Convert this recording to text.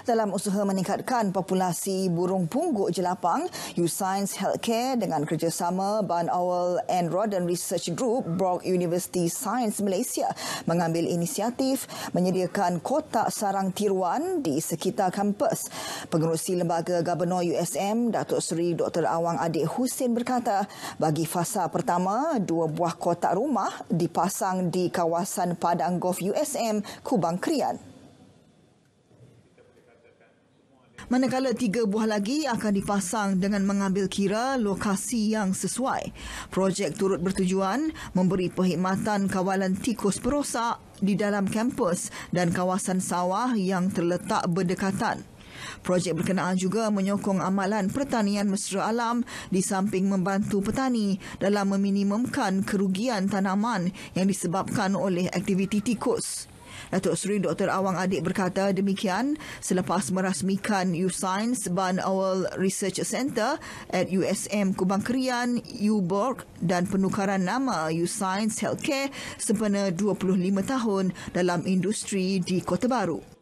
Dalam usaha meningkatkan populasi burung pungguk jelapang, U-Science Healthcare dengan kerjasama Ban Awal and Rodent Research Group Brock University Science Malaysia mengambil inisiatif menyediakan kotak sarang tiruan di sekitar kampus. Pengerusi Lembaga Gubernur USM, Datuk Seri Dr. Awang Adik Hussein berkata, bagi fasa pertama, 2 buah kotak rumah dipasang di kawasan Padang Golf USM, Kubang Krian. Manakala 3 buah lagi akan dipasang dengan mengambil kira lokasi yang sesuai. Projek turut bertujuan memberi perkhidmatan kawalan tikus perosak di dalam kampus dan kawasan sawah yang terletak berdekatan. Projek berkenaan juga menyokong amalan pertanian mesra alam di samping membantu petani dalam meminimumkan kerugian tanaman yang disebabkan oleh aktiviti tikus. Datuk Seri Dr. Awang Adik berkata demikian selepas merasmikan U-Science Ban Awal Research Centre at USM Kubang Krian, UBORG dan penukaran nama U-Science Healthcare sempena 25 tahun dalam industri di Kota Baru.